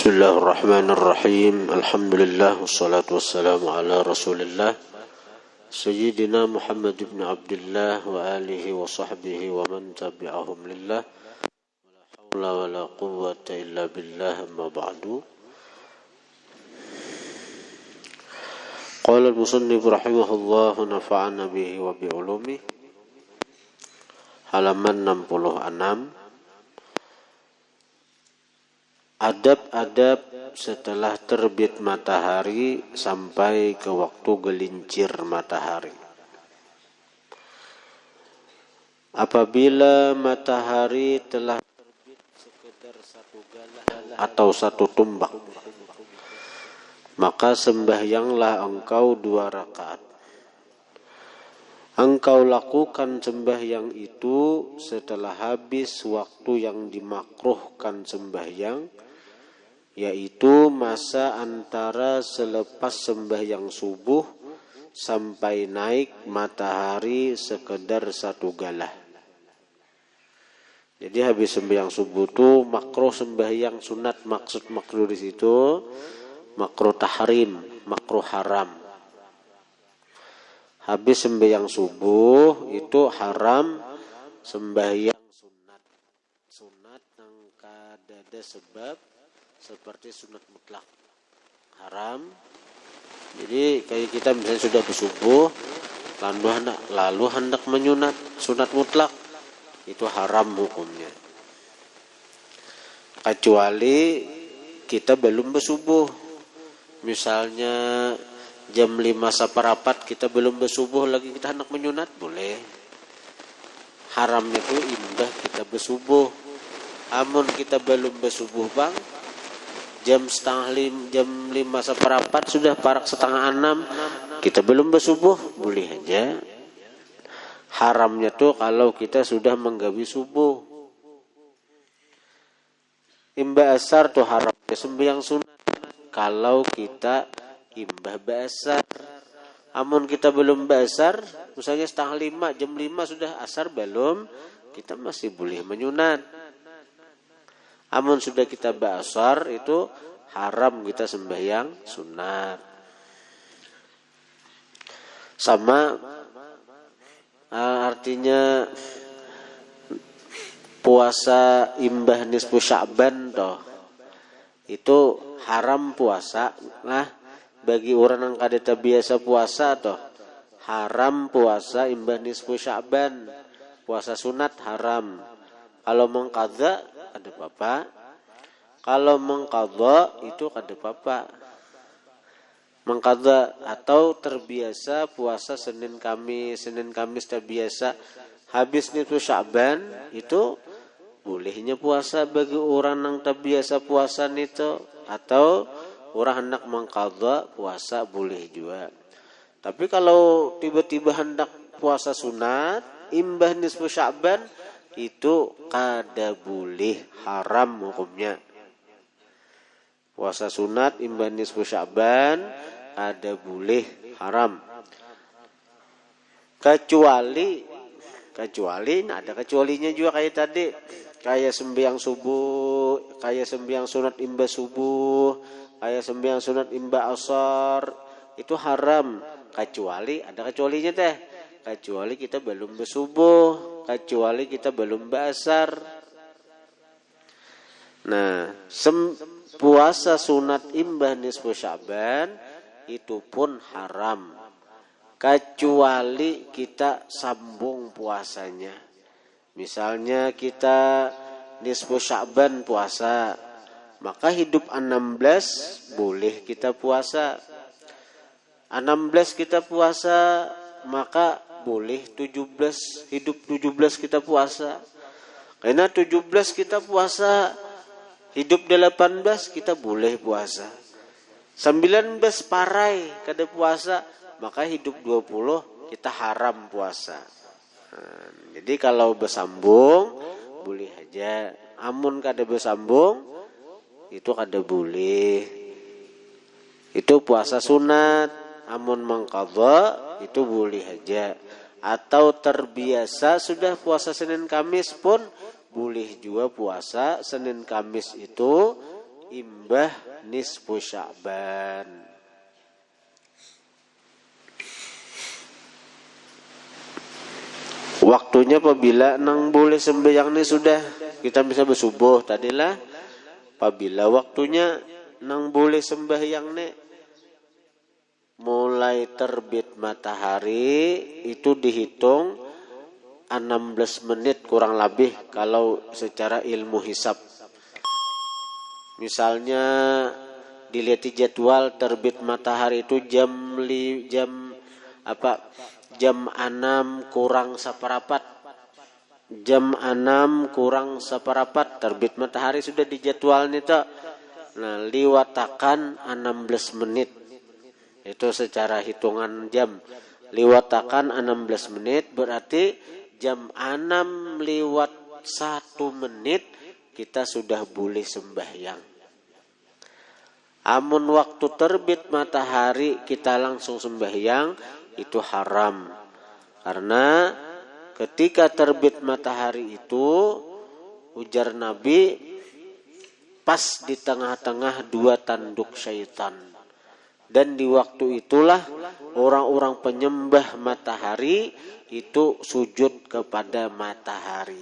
Bismillahirrahmanirrahim. Alhamdulillah wassalatu wassalamu ala Rasulillah Sayyidina Muhammad ibn Abdullah wa alihi wa sahbihi wa man tabi'ahum lillah. Wala hawla wala quwwata illa billah, amma ba'du. Qala al-musannif rahimahullah nafa'ana bihi wa bi'ulumi. Halaman 66. Adab-adab setelah terbit matahari sampai ke waktu gelincir matahari. Apabila matahari telah terbit sekedar satu galah atau satu tumbak, maka sembahyanglah engkau 2 rakaat. Engkau lakukan sembahyang itu setelah habis waktu yang dimakruhkan sembahyang, yaitu masa antara selepas sembahyang subuh sampai naik matahari sekedar satu galah. Jadi habis sembahyang subuh itu makruh sembahyang sunat, maksud makruh di situ makruh tahrim, makruh haram. Habis sembahyang subuh itu haram sembahyang sunat. Sunat yang kada sebab seperti sunat mutlak haram. Jadi kayak kita misalnya sudah bersubuh lalu hendak menyunat sunat mutlak, itu haram hukumnya. Kecuali kita belum bersubuh, misalnya jam 5:15 kita belum bersubuh lagi, kita hendak menyunat, boleh. Haramnya itu imbah kita bersubuh. Amun kita belum bersubuh bang, jam 5:15 sudah parak 5:30 kita belum bersubuh, boleh aja. Haramnya tuh kalau kita sudah menggawi subuh. Imbah asar tuh haramnya sembahyang sunat kalau kita imbah basar. Amun kita belum basar, misalnya 4:30 jam 5 sudah asar belum, kita masih boleh menyunat. Amun sudah kita basar itu haram kita sembahyang sunat. Sama artinya puasa imbah nisfu Sya'ban toh, itu haram puasa lah bagi orang yang kada biasa puasa toh. Haram puasa imbah nisfu Sya'ban, puasa sunat haram. Kalau mengqadha ada apa-apa. Kalau mengqadha itu kada apa-apa. Mengqadha atau terbiasa puasa Senin Kamis terbiasa habis nisfu Sya'ban, itu bolehnya puasa bagi orang yang terbiasa puasa itu, atau orang hendak mengqadha puasa boleh juga. Tapi kalau tiba-tiba hendak puasa sunat imbah nisfu Sya'ban, itu kada boleh, haram hukumnya. Puasa sunat imbah nisfu Sya'ban kada boleh, haram. Kecuali ada kecualinya juga kayak tadi, kayak sembahyang subuh, kayak sembahyang sunat imbah subuh, kayak sembahyang sunat imbah asar, itu haram. Kecuali ada kecualinya teh. Kecuali kita belum bersubuh, kecuali kita belum basar. Nah, puasa sunat imbah nisfu Sya'ban itu pun haram. Kecuali kita sambung puasanya. Misalnya kita nisfu Sya'ban puasa, maka hidup 16 boleh kita puasa. 16 kita puasa, maka boleh 17, hidup 17 kita puasa. Karena 17 kita puasa, hidup 18 kita boleh puasa. 19 parai kada puasa, maka hidup 20 kita haram puasa. Jadi kalau bersambung boleh aja. Amun kada bersambung itu kada boleh. Itu puasa sunat. Amun mengqadha itu boleh aja. Atau terbiasa sudah puasa Senin Kamis pun boleh juga puasa Senin Kamis itu imbah nisfu Sya'ban. Waktunya apabila nang boleh sembahyang ini sudah kita bisa bersubuh tadilah. Apabila waktunya nang boleh sembahyang ini mulai terbit matahari itu dihitung 16 menit kurang lebih kalau secara ilmu hisab. Misalnya dilihat jadwal terbit matahari itu jam 6 kurang seperapat. Jam 6 kurang seperapat terbit matahari sudah dijadwal nih toh. Nah, liwatakan 16 menit. Itu secara hitungan jam. Liwatakan 16 menit berarti jam 6 lewat 1 menit kita sudah boleh sembahyang. Amun waktu terbit matahari kita langsung sembahyang itu haram. Karena ketika terbit matahari itu ujar Nabi pas di tengah-tengah 2 tanduk syaitan. Dan di waktu itulah orang-orang penyembah matahari itu sujud kepada matahari.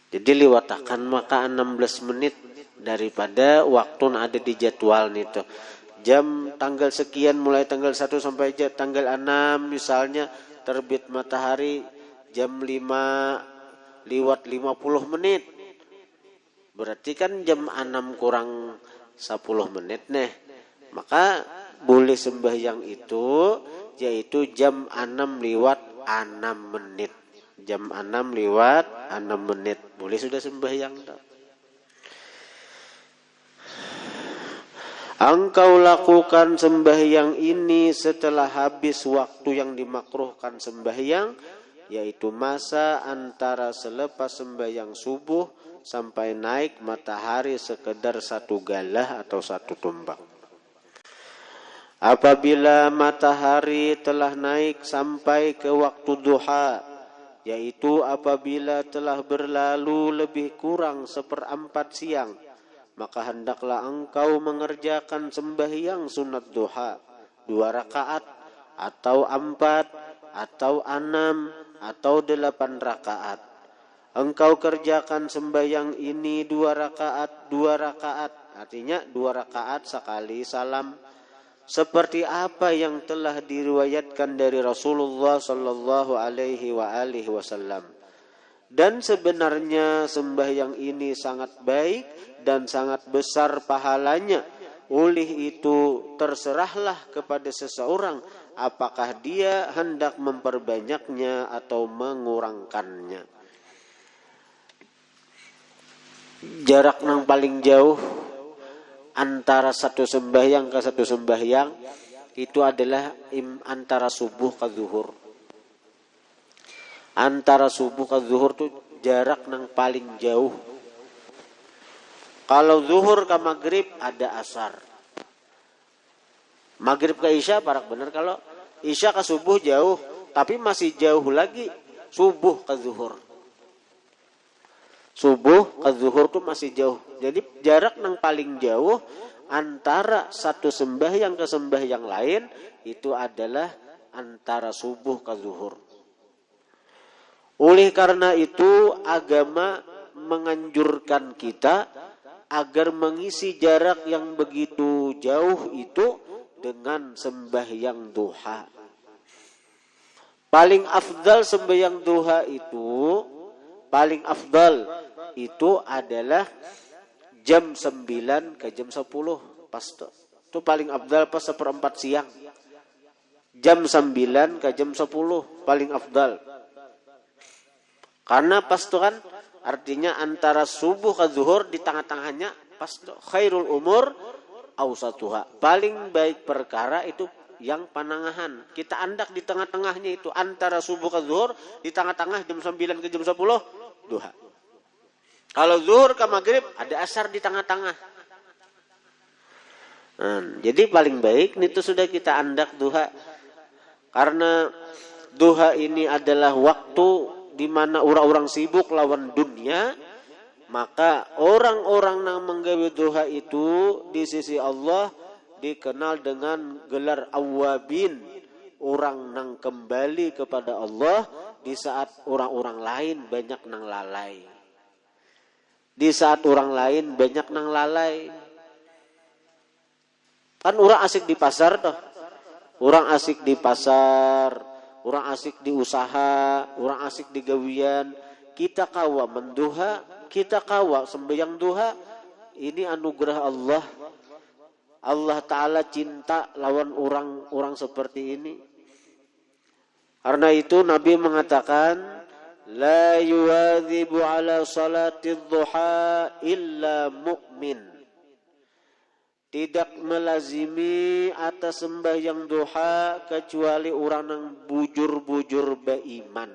Jadi liwatakan maka 16 menit daripada waktu yang ada di jadwal itu. Jam tanggal sekian mulai tanggal 1 sampai tanggal 6 misalnya terbit matahari jam 5 lewat 50 menit. Berarti kan jam 6 kurang 10 menit nih. Maka boleh sembahyang itu yaitu jam 6 lewat 6 menit. Jam 6 lewat 6 menit. Boleh sudah sembahyang tak? Engkau lakukan sembahyang ini setelah habis waktu yang dimakruhkan sembahyang, yaitu masa antara selepas sembahyang subuh sampai naik matahari sekedar 1 galah atau 1 tombak. Apabila matahari telah naik sampai ke waktu duha, yaitu apabila telah berlalu lebih kurang 1/4 siang, maka hendaklah engkau mengerjakan sembahyang sunat duha 2 rakaat atau 4 atau 6 atau 8 rakaat. Engkau kerjakan sembahyang ini 2 rakaat, 2 rakaat, artinya 2 rakaat sekali salam, seperti apa yang telah diriwayatkan dari Rasulullah sallallahu alaihi wasallam. Dan sebenarnya sembahyang ini sangat baik dan sangat besar pahalanya. Oleh itu terserahlah kepada seseorang apakah dia hendak memperbanyaknya atau mengurangkannya. Jarak yang paling jauh antara satu sembahyang ke satu sembahyang itu adalah antara subuh ke zuhur. Antara subuh ke zuhur itu jarak yang paling jauh. Kalau zuhur ke maghrib ada asar. Maghrib ke isya parak benar. Kalau isya ke subuh jauh, tapi masih jauh lagi subuh ke zuhur. Subuh ke zuhur itu masih jauh. Jadi jarak yang paling jauh antara satu sembahyang ke sembahyang lain itu adalah antara subuh ke zuhur. Oleh karena itu agama menganjurkan kita agar mengisi jarak yang begitu jauh itu dengan sembahyang duha. Paling afdal sembahyang duha itu, paling afdal itu adalah jam 9 ke jam 10. Pas itu paling afdal pas 1/4 siang. Jam 9 ke jam 10 paling afdal. Karena pas itu kan artinya antara subuh ke zuhur di tengah-tengahnya pas itu khairul umur awsatuha. Paling baik perkara itu yang panangahan. Kita andak di tengah-tengahnya itu antara subuh ke zuhur, di tengah-tengah jam 9 ke jam 10 duha. Kalau zuhur ke maghrib ada asar di tengah-tengah. Jadi paling baik itu sudah kita andak duha. Karena duha ini adalah waktu di mana orang-orang sibuk lawan dunia, maka orang-orang yang menggawe duha itu di sisi Allah dikenal dengan gelar awabin, orang nang kembali kepada Allah di saat orang-orang lain banyak nang lalai. Di saat orang lain banyak nang lalai. Kan orang asik di pasar toh. Orang asik di pasar, orang asik di usaha, orang asik di gawian. Kita kawa menduha, kita kawa sembahyang duha. Ini anugerah Allah. Allah Ta'ala cinta lawan orang-orang seperti ini. Karena itu Nabi mengatakan, la yuwadhibu ala salatid duha illa mu'min. Tidak melazimi atas sembahyang duha kecuali orang yang bujur-bujur beriman.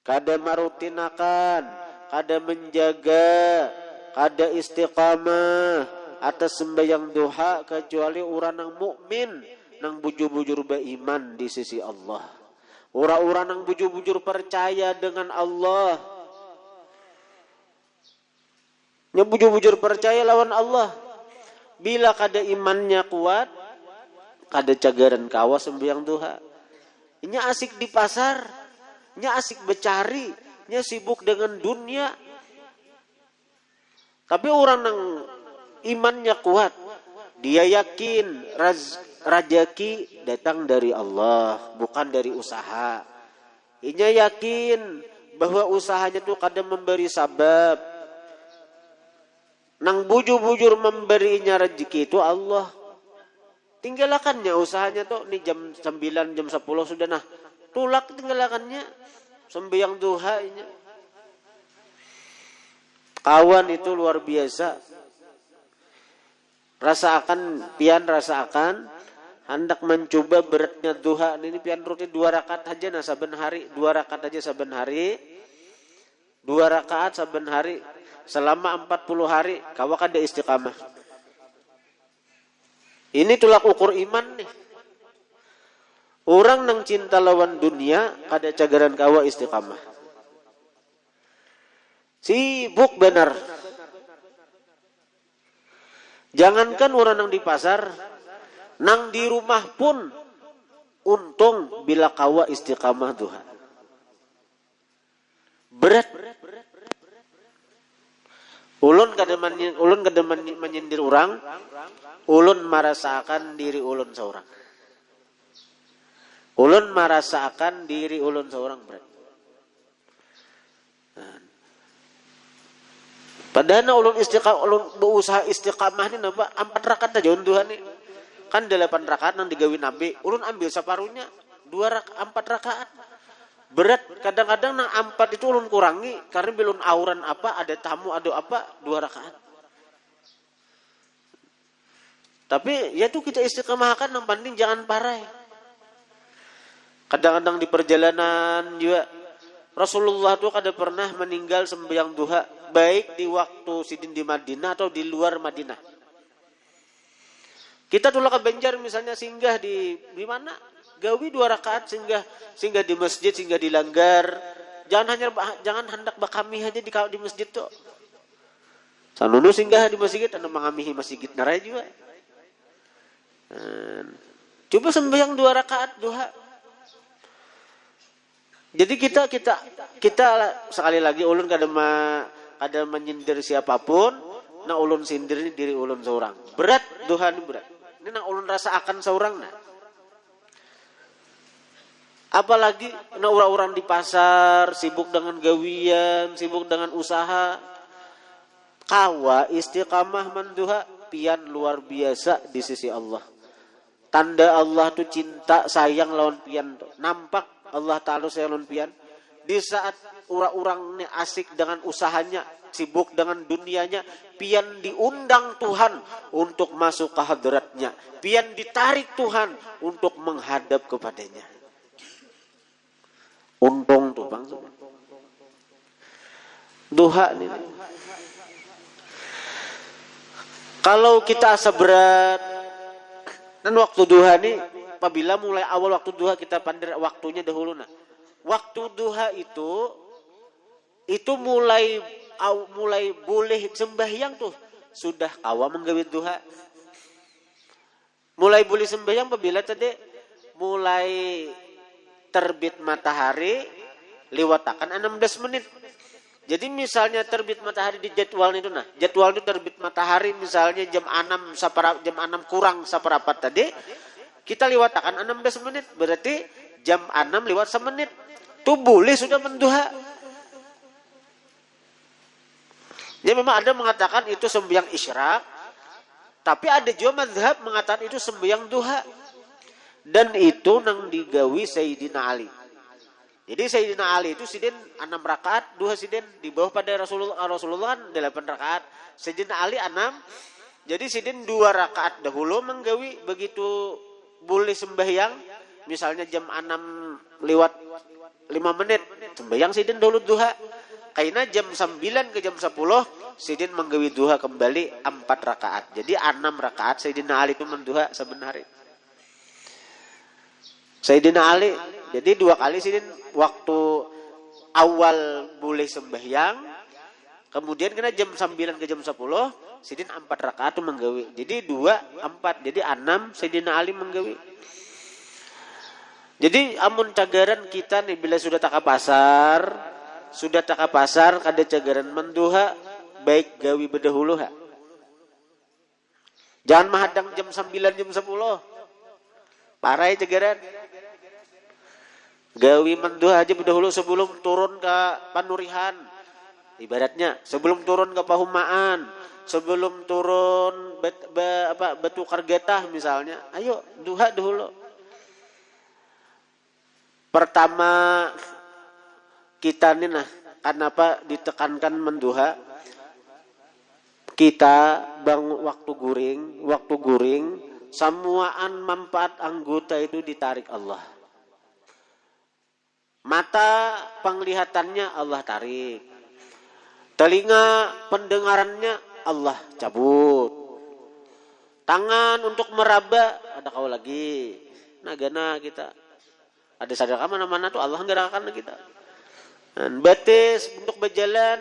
Kada marutinakan, kada menjaga, kada istiqamah atas sembahyang duha kecuali orang yang mukmin, yang bujur-bujur beriman di sisi Allah. Orang-orang yang bujur-bujur percaya dengan Allah. Yang bujur-bujur percaya lawan Allah. Bila kada imannya kuat, kada cagaran kawa sembahyang duha. Ini asik di pasar, ini asik bercari, ini sibuk dengan dunia. Tapi orang yang imannya kuat, dia yakin rezeki datang dari Allah, bukan dari usaha. Ini yakin bahwa usahanya itu kadang memberi sabab. Nang bujur-bujur memberinya rezeki itu Allah. Tinggalkannya usahanya tuh nih jam 9, jam 10 sudah nah. Tulak tinggalkannya. Sembahyang duha ini. Kawan itu luar biasa. Rasakan hendak mencoba beratnya duha. Ini pian rutin 2 rakaat aja nah saben hari, 2 rakaat aja saben hari. 2 rakaat saben hari. Selama 40 hari, kawa kada istiqamah. Ini tolak ukur iman nih. Orang nang cinta lawan dunia, kada cagaran kawa istiqamah. Sibuk benar. Jangankan orang nang di pasar, nang di rumah pun untung bila kawa istiqamah duha. Berat. Ulun kada menyindir orang, ulun merasakan diri ulun seorang. Ulun merasakan diri ulun seorang berat. Padahal ulun berusaha istiqamah ni napa 4 rakaat aja unduhan ni. Kan 8 rakaat nang digawin Nabi, ulun ambil separuhnya 4 rakaat. Berat, kadang-kadang nang 4 itu ulun kurangi karena belum auran apa, ada tamu, ada apa, 2 rakaat. Tapi ya itu kita istiqamahkan yang penting jangan parai. Kadang-kadang di perjalanan juga Rasulullah itu kada pernah meninggal sembahyang duha, baik di waktu sidin di Madinah atau di luar Madinah. Kita dulu ke Banjar misalnya singgah di mana? Gawi 2 rakaat singgah di masjid, singgah di langgar. Jangan hendak bakami aja di masjid tuh. Sanunu singgah di masjid anda mengamihi masjid narai juga. Coba sembahyang 2 rakaat duha. Jadi kita sekali lagi ulun kada menyindir siapapun, nah ulun sindir diri ulun seorang. Berat duha ini berat. Ini nang ulun rasa akan seorang nah. Apalagi orang-orang di pasar sibuk dengan gawian, sibuk dengan usaha. Kawa istiqamah menduha pian luar biasa di sisi Allah. Tanda Allah tu cinta sayang lawan pian. Nampak Allah Ta'ala sayang lawan pian. Di saat orang-orang ini asik dengan usahanya, sibuk dengan dunianya, pian diundang Tuhan untuk masuk ke hadratnya. Pian ditarik Tuhan untuk menghadap kepadanya. Untung tuh bang. Duha nih. Kalau kita asa berat, dan waktu duha nih, apabila mulai awal waktu duha kita pandai waktunya dahulu nah. Waktu duha itu itu mulai boleh sembahyang tuh sudah kawa menggawe duha. Mulai boleh sembahyang apabila tadi mulai terbit matahari lewatakan 16 menit. Jadi misalnya terbit matahari di jadwal itu, nah jadwal itu terbit matahari misalnya jam 6 kurang seperempat tadi, kita lewatakan 16 menit, berarti jam 6 lewat semenit. Itu boleh sudah menduha. Ya memang ada mengatakan itu sembahyang isyraq, tapi ada juga mazhab mengatakan itu sembahyang duha. Dan itu nang digawi Sayyidina Ali. Jadi Sayyidina Ali itu sidin 6 rakaat, duha sidin di bawah pada Rasulullah kan 8 rakaat. Sayyidina Ali 6. Jadi sidin 2 rakaat dahulu menggawi begitu boleh sembahyang. Misalnya jam 6 lewat 5 menit, sembahyang sidin dahulu duha. Karena jam 9 ke jam 10 sidin menggawi duha kembali 4 rakaat. Jadi 6 rakaat Sayyidina Ali itu menduha sebenarnya. Sayyidina Ali jadi 2 kali sidin waktu awal boleh sembahyang, kemudian kena jam 9 ke jam 10 sidin 4 rakaat itu menggawi. Jadi 2 4 jadi 6 Sayyidina Ali menggawi. Jadi amun cagaran kita nih bila sudah taka pasar kada cagaran menduha baik gawi berdahulu ha. Jangan mahadang jam 9 jam 10. Parai cagaran. Gawi menduha aja berdahulu sebelum turun ke panurihan. Ibaratnya sebelum turun ke pahumaan, sebelum turun betukar getah misalnya. Ayo duha dahulu. Pertama kita nih nah, kenapa ditekankan menduha? Kita waktu guring, semuaan manfaat anggota itu ditarik Allah. Mata penglihatannya Allah tarik. Telinga pendengarannya Allah cabut. Tangan untuk meraba ada kau lagi. Nagana kita. Ada sadar mana-mana tuh Allah gerakan kita. Dan batis untuk berjalan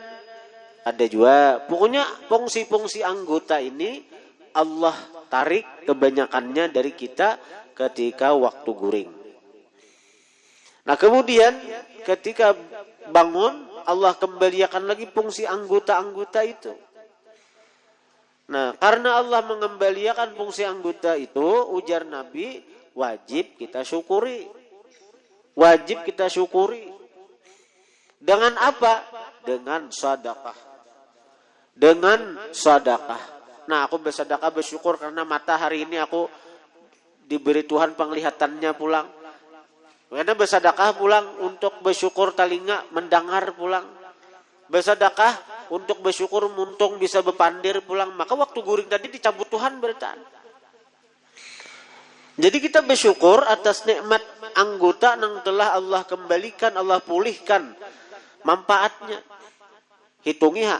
ada juga. Pokoknya fungsi-fungsi anggota ini Allah tarik kebanyakannya dari kita ketika waktu guring. Nah kemudian ketika bangun Allah kembalikan lagi fungsi anggota-anggota itu. Nah karena Allah mengembalikan fungsi anggota itu, ujar Nabi, wajib kita syukuri. Wajib kita syukuri. Dengan apa? Dengan sedekah. Dengan sedekah. Nah aku bersedekah bersyukur karena mata hari ini aku diberi Tuhan penglihatannya pulang. Karena bersedekah pulang untuk bersyukur telinga mendengar pulang. Bersedekah untuk bersyukur muntung bisa berpandir pulang. Maka waktu guring tadi dicabut Tuhan bertahan. Jadi kita bersyukur atas nikmat anggota yang telah Allah kembalikan, Allah pulihkan manfaatnya. Hitungi ha.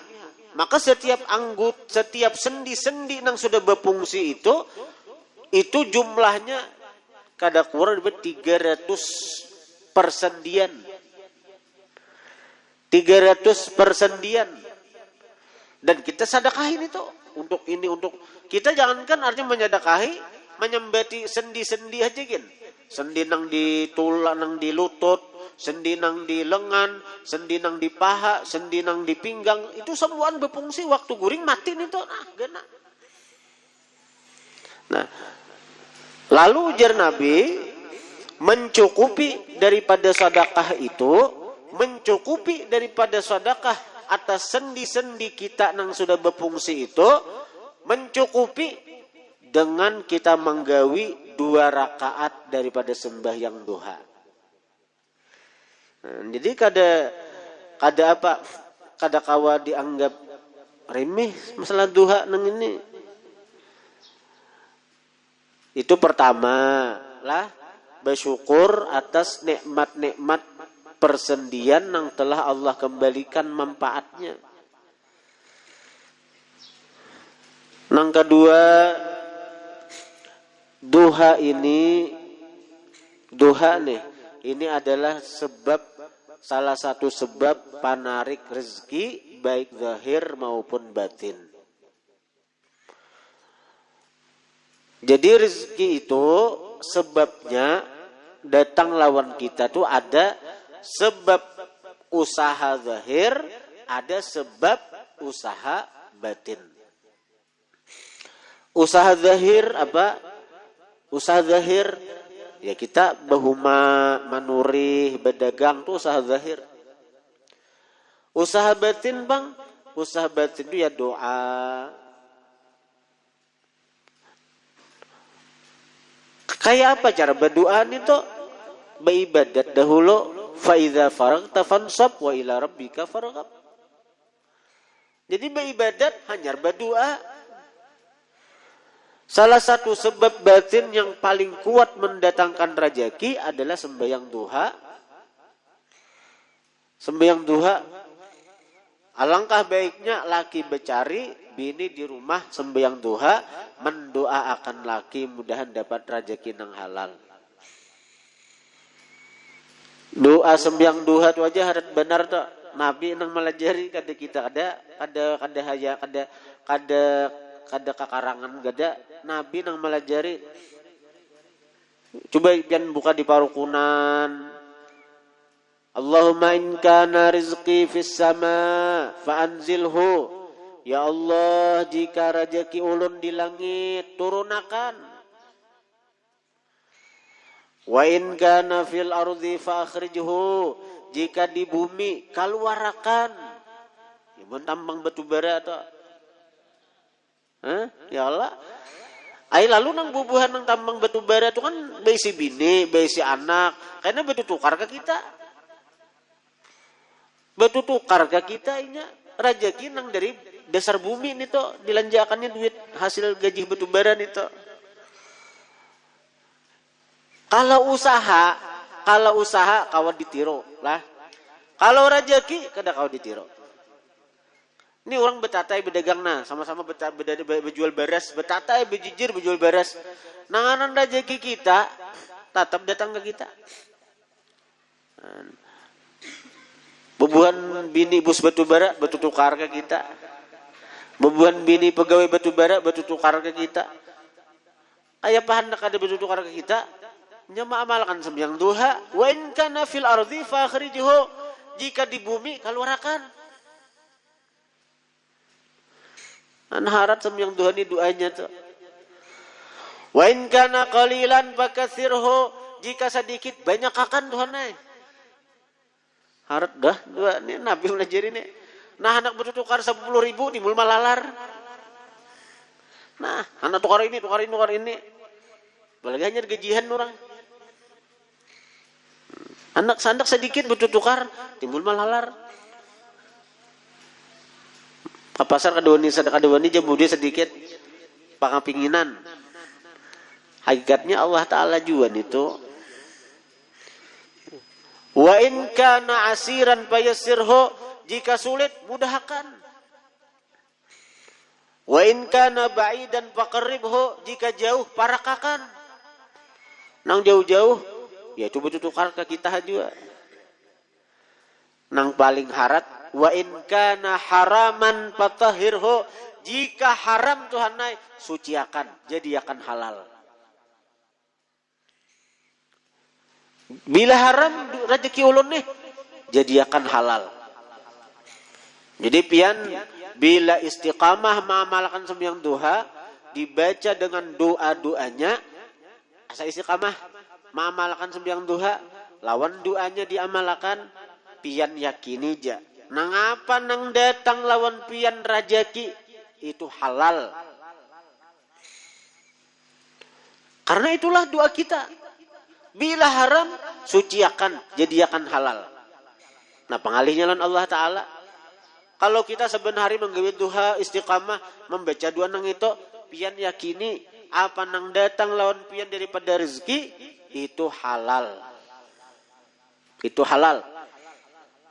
Maka setiap anggota, setiap sendi-sendi yang sudah berfungsi itu jumlahnya kada kurang dari 300 persendian. 300 persendian. Dan kita sedekahin itu. Untuk ini, untuk kita jangankan artinya menyedekahi, menyembati sendi-sendi aja gin. Sendi nang di tulang, nang di lutut, sendi nang di lengan, sendi nang di paha, sendi nang di pinggang. Itu semuaan berfungsi waktu guring mati itu. Nah, gana. Nah, lalu ujar Nabi, mencukupi daripada sedekah itu, mencukupi daripada sedekah atas sendi-sendi kita yang sudah berfungsi itu, mencukupi dengan kita menggawi 2 rakaat daripada sembahyang duha. Nah, jadi kada apa? Kada kawa dianggap remeh masalah duha nang ini. Itu pertama lah bersyukur atas nikmat-nikmat persendian yang telah Allah kembalikan manfaatnya. Yang kedua, duha nih, ini adalah sebab salah satu sebab penarik rezeki baik zahir maupun batin. Jadi rezeki itu sebabnya datang lawan kita tuh ada sebab usaha zahir, ada sebab usaha batin. Usaha zahir apa? Usaha zahir ya kita bahuma, manurih, berdagang tuh usaha zahir. Usaha batin bang, usaha batin itu ya doa. Kayak apa cara berdoa itu? Beribadat dahulu, fa idza faragta fansab wa ila rabbika farghab. Jadi beribadat hanya berdoa. Salah satu sebab batin yang paling kuat mendatangkan rezeki adalah sembahyang duha. Sembahyang duha. Alangkah baiknya laki bercari, bini di rumah sembahyang duha, mendoakan laki mudahan dapat rezeki nang halal. Doa sembahyang duha tu aja harus benar tu. Nabi nang melajari kada kita kada kakarangan gada. Nabi nang melajari. Coba jangan buka di parukunan. Allahumma in kana rizqi fis sama fa anzilhu. Ya Allah, jika rezeki ulun di langit, turunakan. Wa in kana fil ardi fa akhrijhu. Jika di bumi, keluarkan. Ya tambang batu bara atau ya Allah. Ai lalu nang bubuhan nang tambang batu bara itu kan beisi bini, beisi anak, karena batu tukar ke kita. Batu tukar ke kita inya rezeki nang dari dasar bumi nih to, dilanjakannya duit hasil gaji batu bara nih to. Kalau usaha kawan ditiru lah. Kalau rezeki kada kau ditiru. Ini orang betatai berdagang nah, sama-sama berjual beras, betatai bejijir berjual beras. Nanganan rezeki kita tetap datang ke kita. Bebuhan bini bus batu bara batu tukar ke kita. Bebuhan bini pegawai batu bara batu tukar ke kita. Kayak pahan nak ada batu tukar ke kita. Nyama amalkan sembahyang duha. Wa in kana fil ardi fa akhrijhu. Jika di bumi keluarkan. Anharat sembahyang duha ni doanya tu. Wa in kana qalilan fakatsirhu. Jika sedikit banyak akan Tuhanai. Harat dah dua ni Nabi melajari ni. Nah anak bertukar 10.000 di mulma lalar. Nah anak tukar ini. Apalagi hanya gajian orang. Anak sandak sedikit bertukar timbul malalar. Pasar kadawani jambu dia sedikit pangapinginan. Hakikatnya Allah Ta'ala juga itu. Wa in kana asiran fayassirhu. Jika sulit mudahkan. Wa in kana ba'idan faqarribhu. Jika jauh parakakan. Nang jauh-jauh ya coba tukar ke kita juga. Nang paling harat wa in kana haraman fatahhirhu. Jika haram Tuhanai suciakan, jadikan halal. Bila haram rezeki ulun nih jadikan halal. Jadi pian bila istiqamah mengamalkan sembahyang duha dibaca dengan doa-doanya asa istiqamah mengamalkan sembahyang duha lawan doanya diamalkan pian yakini ja nang apa nang datang lawan pian rezeki itu halal. Karena itulah doa kita. Bila haram suciakan, jadikan halal. Nah, pengalihnya lawan Allah Ta'ala. Kalau kita sebenarnya menggawe duha istiqamah membaca doa nang itu pian yakini apa nang datang lawan pian daripada rezeki itu halal. Itu halal.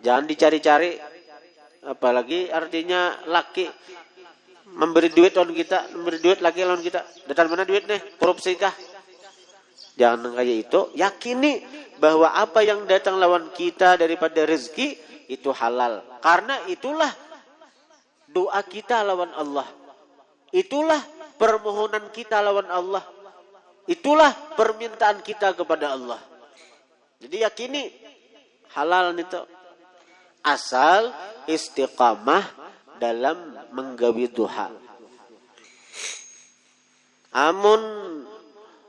Jangan dicari-cari. Apalagi artinya laki memberi duit lawan kita, memberi duit laki lawan kita. Datang mana duit nih? Korupsi kah? Jangan kayak itu. Yakini bahwa apa yang datang lawan kita daripada rezeki itu halal. Karena itulah doa kita lawan Allah. Itulah permohonan kita lawan Allah. Itulah permintaan kita kepada Allah. Jadi yakini halal itu. Asal istiqamah dalam menggawi duha. Amun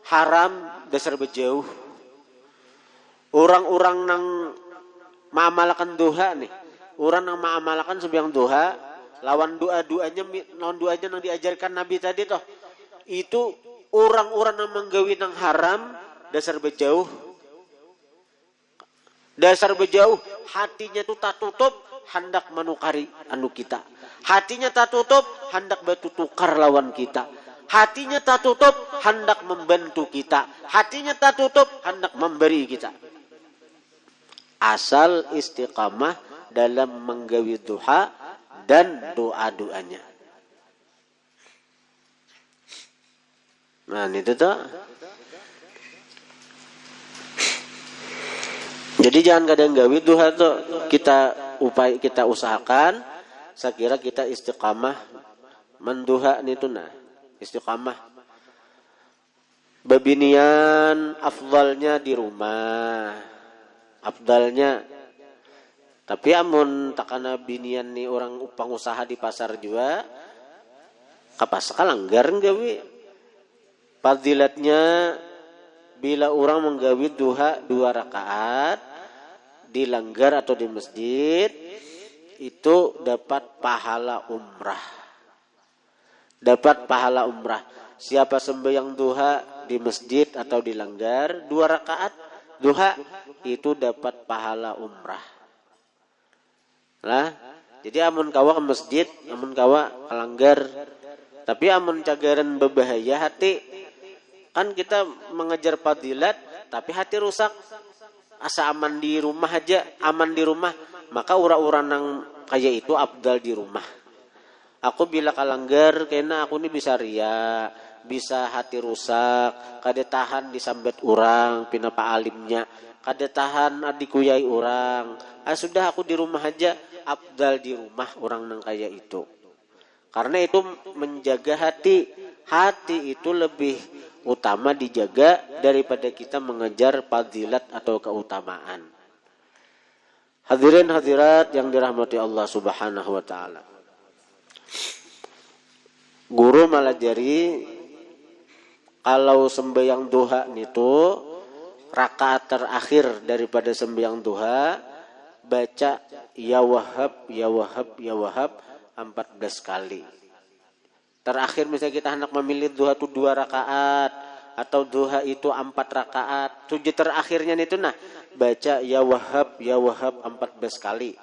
haram dasar bejauh. Orang-orang nang ma'amalakan duha nih. Orang nang ma'amalakan sembahyang duha, lawan doa-doanya nang diajarkan Nabi tadi toh. Itu orang-orang nang menggawi nang haram dasar bejauh. Dasar bejauh, hatinya itu tak tutup, hendak menukari anu kita. Hatinya tak tutup, hendak batu tukar lawan kita. Hatinya tak tutup, hendak membantu kita. Hatinya tak tutup, hendak memberi kita. Asal istiqamah dalam menggawi duha dan doa-doanya. Nah, itu tuh. Jadi jangan kadang gawi duha tuh kita usahakan. Saya kira kita istiqamah menduha itu nah istiqamah. Babinian afdalnya di rumah. Afdalnya. Tapi amun takana binian nih orang pengusaha di pasar juga kapas kalanggar gawi. Fadilatnya bila orang menggawi duha 2 rakaat di langgar atau di masjid itu dapat pahala umrah. Dapat pahala umrah. Siapa sembahyang duha di masjid atau di langgar 2 rakaat duha itu dapat pahala umrah. Lah, jadi amun kawa ke masjid, amun kawa ke langgar. Tapi amun cagaran berbahaya hati. Kan kita mengejar fadilat tapi hati rusak. Asa aman di rumah aja, aman di rumah. Maka ura-ura nang kayak itu abdal di rumah. Aku bila kalanggar kena aku ini bisa ria, bisa hati rusak, kada tahan disambet orang, pina pa alimnya, kada tahan adikuyai orang. Sudah aku di rumah aja, abdal di rumah orang nang kayak itu. Karena itu menjaga hati. Hati itu lebih utama dijaga daripada kita mengejar fadilat atau keutamaan. Hadirin hadirat yang dirahmati Allah Subhanahu wa taala. Guru malajari kalau sembahyang duha itu rakaat terakhir daripada sembahyang duha baca ya Wahhab ya Wahhab ya Wahhab 14 kali. Terakhir misalnya kita hendak memilih duha itu 2 rakaat atau duha itu 4 rakaat. Sujud terakhirnya itu nah baca ya Wahhab 14 kali.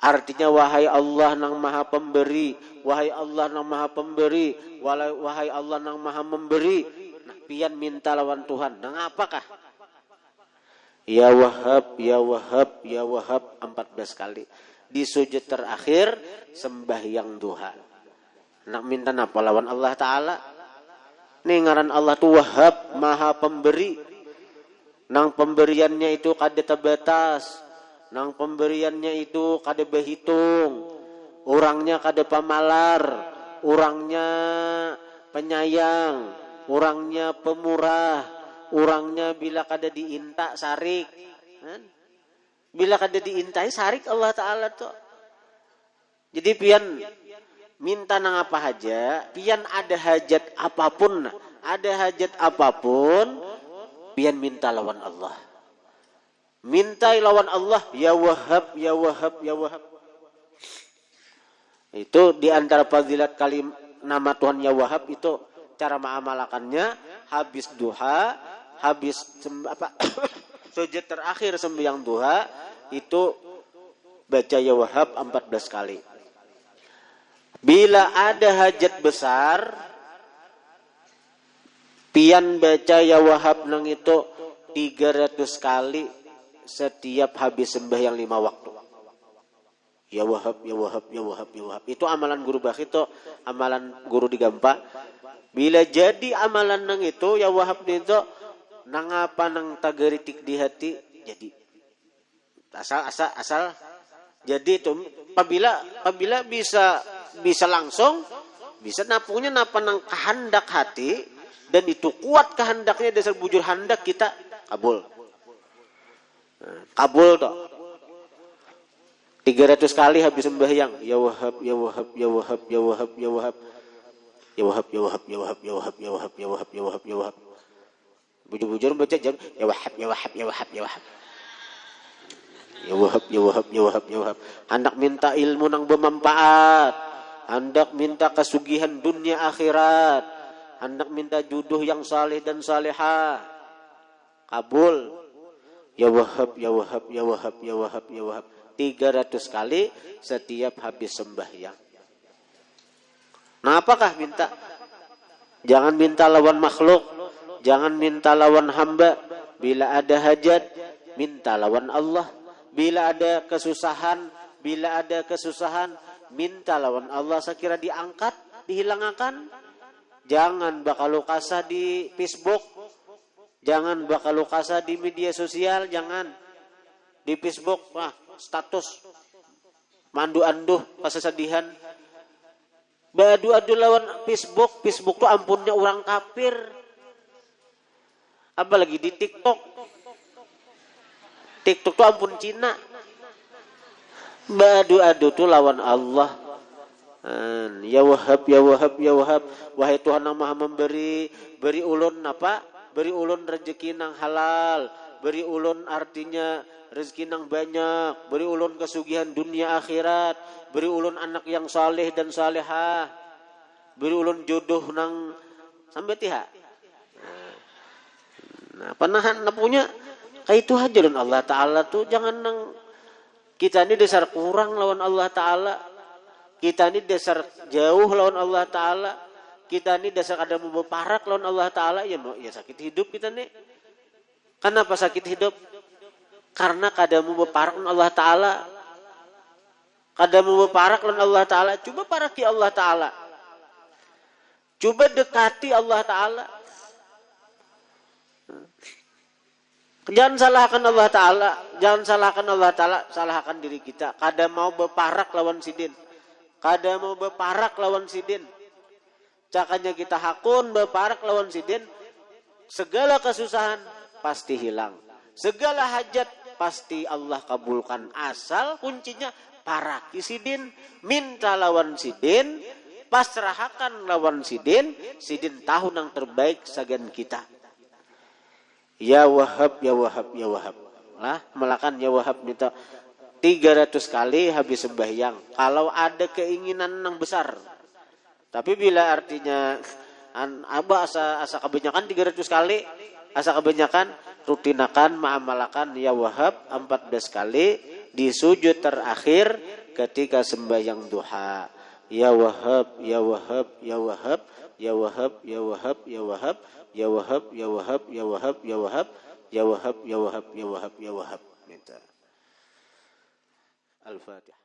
Artinya wahai Allah nang maha pemberi, wahai Allah nang maha pemberi, wahai Allah nang maha memberi. Nah, pian minta lawan Tuhan. Nang apakah? Ya Wahhab ya Wahhab ya Wahhab 14 kali. Di sujud terakhir sembahyang duha. Nak minta apa lawan Allah Ta'ala? Nih ngaran Allah tu Wahhab, maha pemberi. Nang pemberiannya itu kada terbatas. Nang pemberiannya itu kada berhitung. Orangnya kada pamalar. Orangnya penyayang. Orangnya pemurah. Orangnya bila kada diinta sarik. Bila kada diintai sarik Allah Ta'ala tu. Jadi pian minta nang apa aja, pian ada hajat apapun, pian minta lawan Allah. Minta lawan Allah, ya Wahhab, ya Wahhab, ya Wahhab. Itu di antara fadilat nama Tuhan ya Wahhab itu cara mengamalkannya habis duha, habis sujud terakhir sembahyang duha itu baca ya Wahhab 14 kali. Bila ada hajat besar, pian baca ya Wahhab nang itu 300 kali setiap habis sembahyang 5 waktu. Ya Wahhab, ya Wahhab, ya Wahhab, ya Wahhab. Itu amalan guru Bakhi itu, amalan guru di Gampa. Bila jadi amalan nang itu ya Wahhab itu nang apa nang tagaritik di hati jadi asal jadi itu apabila bisa langsung bisa napunya napa nang kehendak hati dan itu kuat kehendaknya dasar bujur hendak kita kabul toh 300 kali habis sembahyang ya Wahab ya Wahab ya Wahab ya Wahab ya Wahab ya Wahab ya Wahab ya Wahab ya Wahab ya Wahab ya Wahab ya Wahab ya Wahab bujur-bujur baca jam ya Wahab ya Wahab ya Wahab ya Wahab ya Wahab ya Wahab ya Wahab ya Wahab hendak minta ilmu nang bermanfaat hendak minta kesugihan dunia akhirat hendak minta jodoh yang saleh dan salehah kabul ya Wahab ya Wahab ya Wahab ya Wahab ya Wahab 300 kali setiap habis sembahyang. Nah, apakah minta? Jangan minta lawan makhluk, jangan minta lawan hamba. Bila ada hajat, minta lawan Allah. Bila ada kesusahan, minta lawan Allah. Saya kira diangkat, dihilangkan. Jangan bakal lokasa di Facebook, jangan bakal lokasa di media sosial, jangan di Facebook, status mandu-anduh kesedihan badu-adu lawan Facebook tuh ampunnya orang kafir apalagi di TikTok tuh ampun Cina badu-adu tuh lawan Allah ya Wahab ya Wahab ya Wahab wahai Tuhan yang Maha memberi beri ulun rezeki nang halal beri ulun artinya rezeki nang banyak, beri ulun kesugihan dunia akhirat, beri ulun anak yang saleh dan salehah, beri ulun jodoh nang sampai tiha. Nah, panahan punya kayak itu aja dan Allah Taala tuh jangan nang kita ini dasar kurang lawan Allah Taala, kita ini dasar jauh lawan Allah Taala, kita ini dasar ada mau parak lawan Allah Taala ya sakit hidup kita nih. Kenapa sakit hidup? Karena kadamu berparak dengan Allah Ta'ala. Kadamu berparak dengan Allah Ta'ala. Coba paraki Allah Ta'ala. Coba dekati Allah Ta'ala. Jangan salahkan Allah Ta'ala. Jangan salahkan Allah Ta'ala. Salahkan diri kita. Kada mau berparak lawan sidin. Kada mau berparak lawan sidin. Cakanya kita hakun berparak lawan sidin. Segala kesusahan pasti hilang. Segala hajat pasti Allah kabulkan asal kuncinya paraki sidin minta lawan sidin pasrahakan lawan sidin tahu nang terbaik sagan kita ya Wahab ya Wahab ya Wahab lah melakan ya Wahab minta 300 kali habis sembahyang kalau ada keinginan nang besar tapi bila artinya asa kebanyakan 300 kali asa kebanyakan rutinakan ma'amalakan ya Wahab 14 kali di sujud terakhir ketika sembahyang duha ya Wahab ya Wahab ya Wahab ya Wahab ya Wahab ya Wahab ya Wahab ya Wahab ya Wahab ya Wahab ya Wahab ya Wahab ya Wahab ya Wahab minta Al-Fatihah.